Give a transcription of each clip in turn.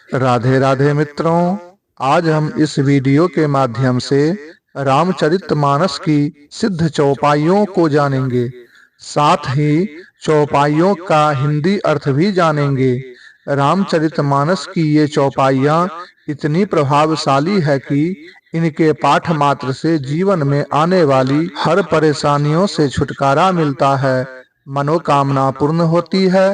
राधे राधे मित्रों, आज हम इस वीडियो के माध्यम से रामचरितमानस की सिद्ध चौपाइयों को जानेंगे। साथ ही चौपाइयों का हिंदी अर्थ भी जानेंगे। रामचरितमानस की ये चौपाइयाँ इतनी प्रभावशाली है कि इनके पाठ मात्र से जीवन में आने वाली हर परेशानियों से छुटकारा मिलता है, मनोकामना पूर्ण होती है,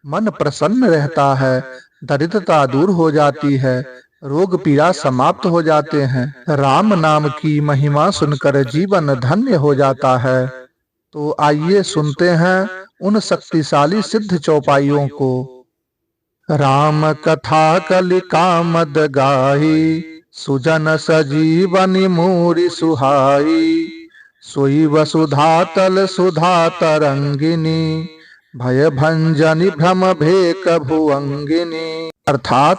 मन प्रसन्न रहता है, दरिद्रता दूर हो जाती है, रोग पीड़ा समाप्त हो जाते हैं। राम नाम की महिमा सुनकर जीवन धन्य हो जाता है। तो आइए सुनते हैं उन शक्तिशाली सिद्ध चौपाइयों को। राम कथा कलिका मद गाई, सुजन सजीवनि मूरि सुहाई। सोई वसुधा तल सुधा तरंगिनी, भय भंजनि भ्रम भेक भुअंगिनी। अर्थात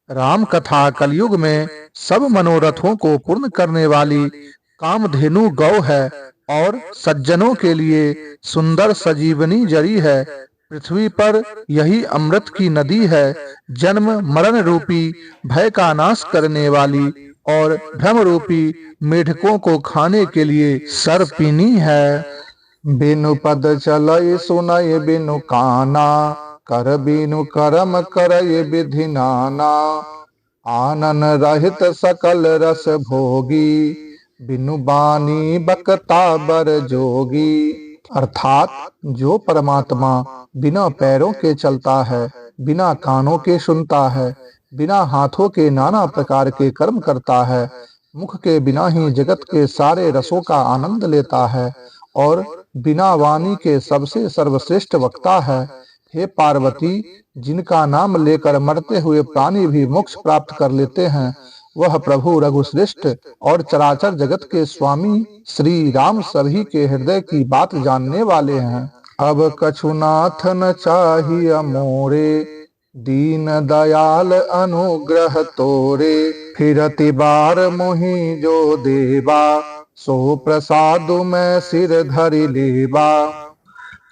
राम कथा कलयुग में सब मनोरथों को पूर्ण करने वाली कामधेनु गौ है और सज्जनों के लिए सुंदर सजीवनी जड़ी है। पृथ्वी पर यही अमृत की नदी है, जन्म मरण रूपी भय का नाश करने वाली और भ्रम रूपी मेढकों को खाने के लिए सर्पिनी है। बिनु पद चलय सुनय बिनु काना, कर बिनु करम करय विधि नाना। आनन रहित सकल रस भोगी, बिनु बानी बकता बर जोगी। अर्थात जो परमात्मा बिना पैरों के चलता है, बिना कानों के सुनता है, बिना हाथों के नाना प्रकार के कर्म करता है, मुख के बिना ही जगत के सारे रसों का आनंद लेता है और बिना वाणी के सबसे सर्वश्रेष्ठ वक्ता है। हे पार्वती, जिनका नाम लेकर मरते हुए प्राणी भी मोक्ष प्राप्त कर लेते हैं, वह प्रभु रघुश्रेष्ठ और चराचर जगत के स्वामी श्री राम सभी के हृदय की बात जानने वाले हैं। अब कछुनाथ न चाहिए मोरे, दीन दयाल अनुग्रह तोरे। फिरति बार मोहि जो देवा, सो प्रसाद में सिर धरि लेवा।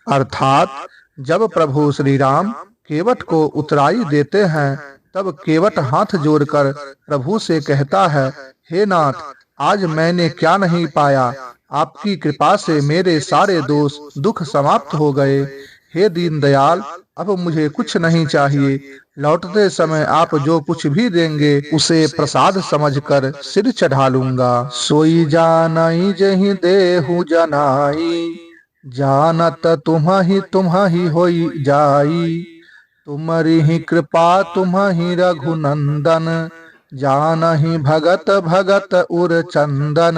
अर्थात जब प्रभु श्री राम केवट को उतराई देते हैं, तब केवट हाथ जोड़कर प्रभु से कहता है, हे नाथ, आज मैंने क्या नहीं पाया, आपकी कृपा से मेरे सारे दोष दुख समाप्त हो गए। हे दीन दयाल, अब मुझे कुछ नहीं चाहिए, लौटते समय आप जो कुछ भी देंगे उसे प्रसाद समझकर सिर चढ़ा लूंगा। सोई जानई जहि देहु जनाई, जानत तुम्हि होई जाई। तुम्हारी ही कृपा तुम्हि रघुनंदन, जानहि भगत भगत उर चंदन।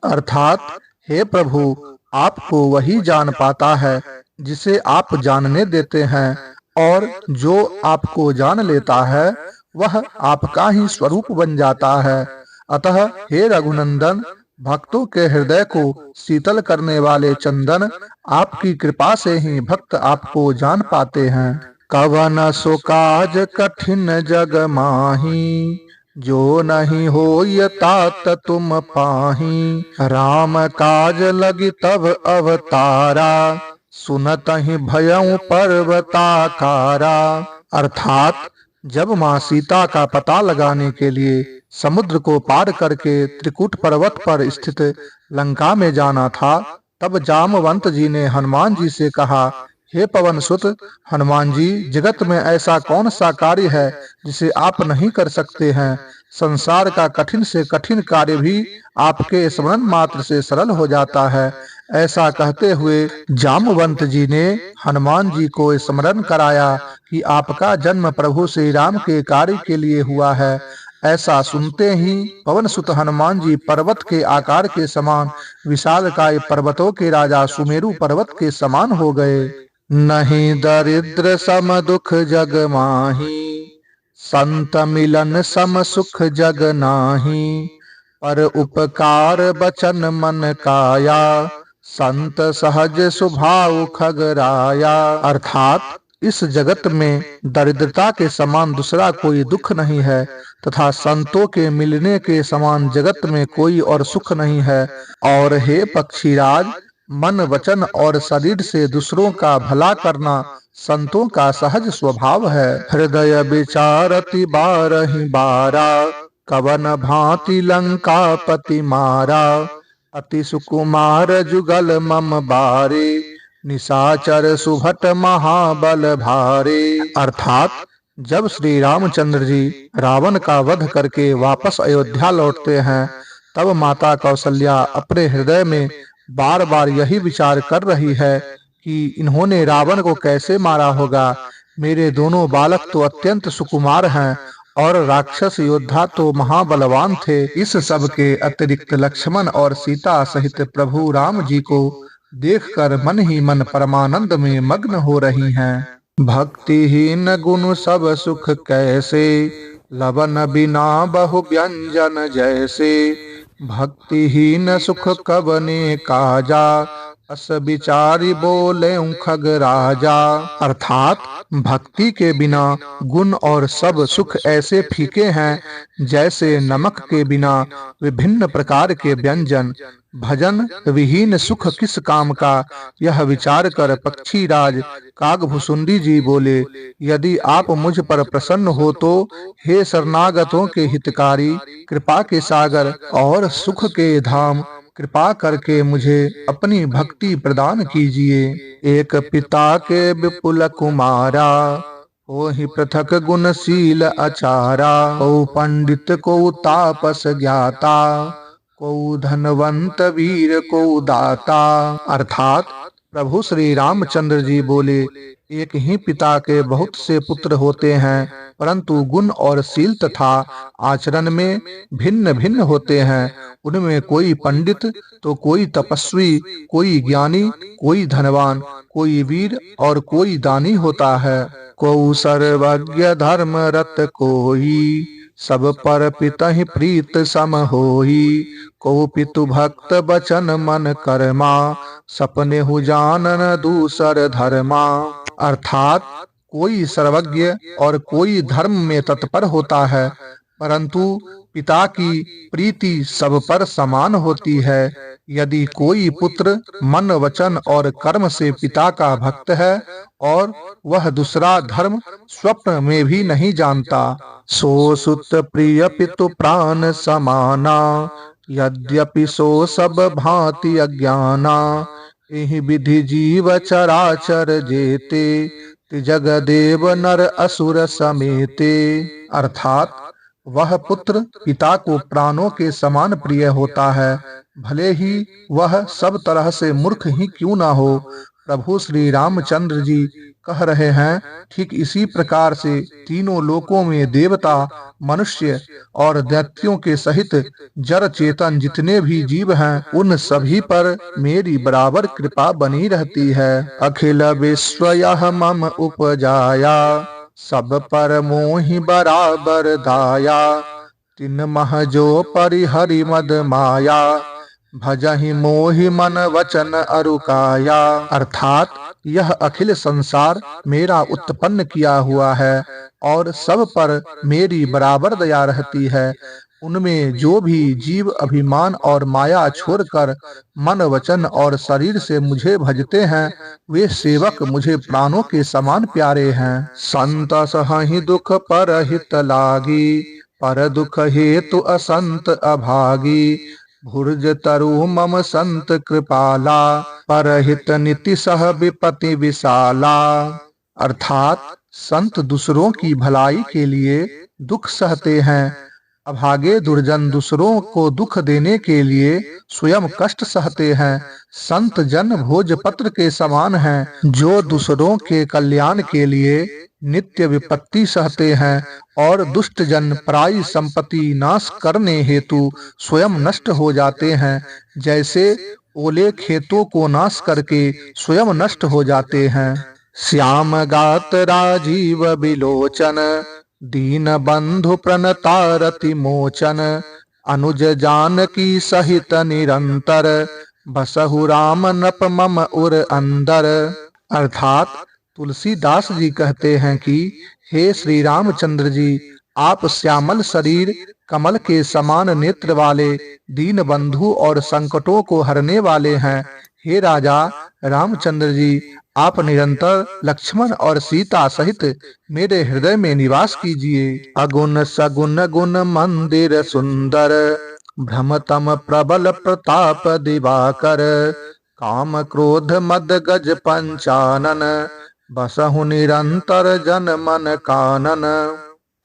अर्थात हे प्रभु, आपको वही जान पाता है जिसे आप जानने देते हैं, और जो आपको जान लेता है वह आपका ही स्वरूप बन जाता है। अतः हे रघुनंदन, भक्तों के हृदय को शीतल करने वाले चंदन, आपकी कृपा से ही भक्त आपको जान पाते हैं। कवन सो काज कठिन जग माही, जो नहीं होय तात तुम पाही। राम काज लगी तब अवतारा, सुनत ही भयउ पर्वताकारा। अर्थात जब माँ सीता का पता लगाने के लिए समुद्र को पार करके त्रिकुट पर्वत पर स्थित लंका में जाना था, तब जामवंत जी ने हनुमान जी से कहा, हे पवन सुत हनुमान जी, जगत में ऐसा कौन सा कार्य है जिसे आप नहीं कर सकते हैं। संसार का कठिन से कठिन कार्य भी आपके स्मरण मात्र से सरल हो जाता है। ऐसा कहते हुए जामवंत जी ने हनुमान जी को स्मरण कराया कि आपका जन्म प्रभु श्री राम के कार्य के लिए हुआ है। ऐसा सुनते ही पवन सुत हनुमान जी पर्वत के आकार के समान विशालकाय पर्वतों के राजा सुमेरु पर्वत के समान हो गए। नहीं दरिद्र सम दुख जग माही, संत मिलन सम सुख जग नाही। पर उपकार बचन मन काया, संत सहज स्वभाव खगराया। अर्थात इस जगत में दरिद्रता के समान दूसरा कोई दुख नहीं है, तथा संतों के मिलने के समान जगत में कोई और सुख नहीं है। और हे पक्षीराज, मन वचन और शरीर से दूसरों का भला करना संतों का सहज स्वभाव है। हृदय विचारति बारहि बारा, कवन भांति लंका पति मारा। अति सुकुमार जुगल मम बारे, निशाचर सुभट महाबल भारे। अर्थात जब श्री रामचंद्र जी रावण का वध करके वापस अयोध्या लौटते हैं, तब माता कौशल्या अपने हृदय में बार बार यही विचार कर रही है कि इन्होंने रावण को कैसे मारा होगा। मेरे दोनों बालक तो अत्यंत सुकुमार हैं और राक्षस योद्धा तो महाबलवान थे। इस सब के अतिरिक्त लक्ष्मण और सीता सहित प्रभु राम जी को देखकर मन ही मन परमानंद में मग्न हो रही हैं। भक्तिहीन गुण सब सुख कैसे, लवन बिना बहु व्यंजन जैसे। भक्तिहीन सुख कवने काजा, अस विचारी बोले खग राजा। अर्थात भक्ति के बिना गुण और सब सुख ऐसे फीके हैं जैसे नमक के बिना विभिन्न प्रकार के व्यंजन। भजन विहीन सुख किस काम का, यह विचार कर पक्षी राज कागभुसुंडी जी बोले, यदि आप मुझ पर प्रसन्न हो तो हे शरणागतों के हितकारी, कृपा के सागर और सुख के धाम, कृपा करके मुझे अपनी भक्ति प्रदान कीजिए। एक पिता के विपुल कुमारा, ओहि पृथक गुणशील आचारा। को पंडित को तापस ज्ञाता, को धनवंत वीर को दाता। अर्थात प्रभु श्री रामचंद्र जी बोले, एक ही पिता के बहुत से पुत्र होते हैं, परंतु गुण और शील तथा आचरण में भिन्न भिन्न होते हैं। उनमें कोई पंडित तो कोई तपस्वी, कोई ज्ञानी, कोई धनवान, कोई वीर और कोई दानी होता है। को सर्वज्ञ धर्म रत कोई, सब पर पितहि प्रीत सम होई। को पितु भक्त बचन मन कर्मा, सपने हु जानन दूसर धर्मा। अर्थात कोई सर्वज्ञ और कोई धर्म में तत्पर होता है, परंतु पिता की प्रीति सब पर समान होती है। यदि कोई पुत्र मन वचन और कर्म से पिता का भक्त है और वह दूसरा धर्म स्वप्न में भी नहीं जानता, सो सुत प्रिय पितु प्राण समाना, यद्यपि सो सब भांति अज्ञाना। एहि विधि जीव चराचर जेते, जग देव नर असुर समेते। अर्थात वह पुत्र पिता को प्राणों के समान प्रिय होता है, भले ही वह सब तरह से मूर्ख ही क्यों ना हो। प्रभु श्री रामचंद्र जी कह रहे हैं, ठीक इसी प्रकार से तीनों लोकों में देवता, मनुष्य और दैत्यों के सहित जड़ चेतन जितने भी जीव हैं, उन सभी पर मेरी बराबर कृपा बनी रहती है। अखिल विश्व यह मम उपजाया, सब पर मोहि बराबर दाया। तिन मह जो परिहरि मद माया, भजहि मोहि मन वचन अरुकाया। अर्थात यह अखिल संसार मेरा उत्पन्न किया हुआ है और सब पर मेरी बराबर दया रहती है। उनमें जो भी जीव अभिमान और माया छोड़कर मन वचन और शरीर से मुझे भजते हैं, वे सेवक मुझे प्राणों के समान प्यारे हैं। संत सहहि दुख पर हित लागी, पर दुख हेतु असंत अभागी। भुर्ज तरु मम संत कृपाला, परहित नीति सह विपति विशाला। अर्थात संत दूसरों की भलाई के लिए दुख सहते हैं, अभागे दुर्जन दूसरों को दुख देने के लिए स्वयं कष्ट सहते हैं। संत जन भोजपत्र के समान हैं, जो दूसरों के कल्याण के लिए नित्य विपत्ति सहते हैं और दुष्ट जन पराई संपत्ति नाश करने हेतु स्वयं नष्ट हो जाते हैं, जैसे ओले खेतों को नाश करके स्वयं नष्ट हो जाते हैं। श्याम गात राजीव बिलोचन, दीन बंधु प्रणतारति मोचन। अनुज जानकी सहित निरंतर, बसहु राम नप मम उर अंदर। अर्थात तुलसीदास जी कहते हैं कि हे श्री रामचंद्र जी, आप श्यामल शरीर, कमल के समान नेत्र वाले, दीन बंधु और संकटों को हरने वाले हैं। हे राजा रामचंद्र जी, आप निरंतर लक्ष्मण और सीता सहित मेरे हृदय में निवास कीजिए। अगुण सगुण गुण मंदिर सुंदर, भ्रमतम प्रबल प्रताप दिवाकर, काम क्रोध मद गज पंचानन, बसहु निरंतर जन मन कानन।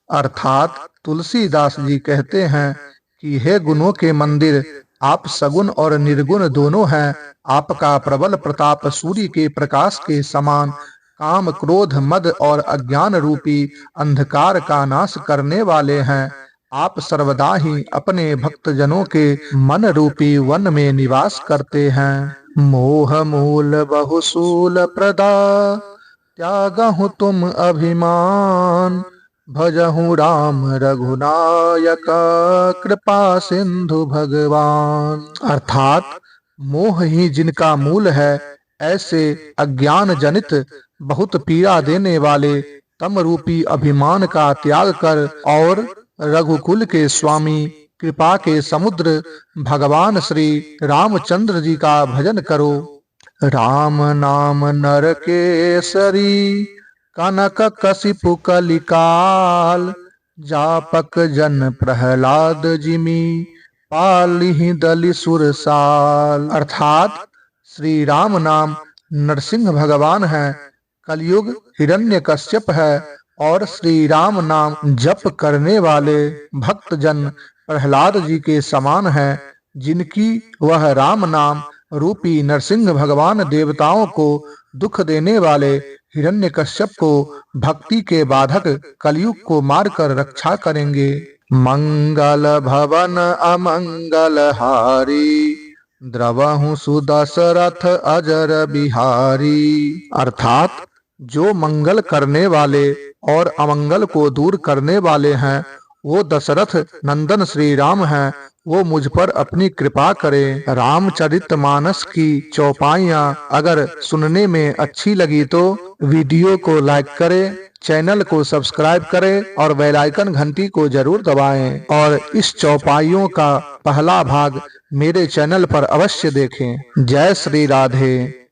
अर्थात तुलसीदास जी कहते हैं कि हे गुणों के मंदिर, आप सगुण और निर्गुण दोनों हैं। आपका प्रबल प्रताप सूर्य के प्रकाश के समान, काम क्रोध मद और अज्ञान रूपी अंधकार का नाश करने वाले हैं। आप सर्वदा ही अपने भक्तजनों के मन रूपी वन में निवास करते हैं। मोह मूल बहुसूल प्रदा, त्यागहु तुम अभिमान, भजहु राम रघुनायक, कृपा सिंधु भगवान। अर्थात मोह ही जिनका मूल है, ऐसे अज्ञान जनित बहुत पीड़ा देने वाले तम रूपी अभिमान का त्याग कर और रघुकुल के स्वामी, कृपा के समुद्र भगवान श्री रामचंद्र जी का भजन करो। राम नाम नर केसरी, कनक कसिपु कलिकाल, जापक जन प्रहलाद जिमि, पालिहि दलि सुरसाल। अर्थात श्री राम नाम नरसिंह भगवान है, कलयुग हिरण्यकश्यप है और श्री राम नाम जप करने वाले भक्त जन प्रहलाद जी के समान है, जिनकी वह राम नाम रूपी नरसिंह भगवान देवताओं को दुख देने वाले हिरण्यकश्यप को भक्ति के बाधक कलयुग को मारकर रक्षा करेंगे। मंगल भवन अमंगल हारी, द्रवहु सुदशरथ अजर बिहारी। अर्थात जो मंगल करने वाले और अमंगल को दूर करने वाले हैं, वो दशरथ नंदन श्री राम हैं। वो मुझ पर अपनी कृपा करें। रामचरितमानस की चौपाइयाँ अगर सुनने में अच्छी लगी तो वीडियो को लाइक करें, चैनल को सब्सक्राइब करें और बेल आइकन घंटी को जरूर दबाएं। और इस चौपाइयों का पहला भाग मेरे चैनल पर अवश्य देखें। जय श्री राधे।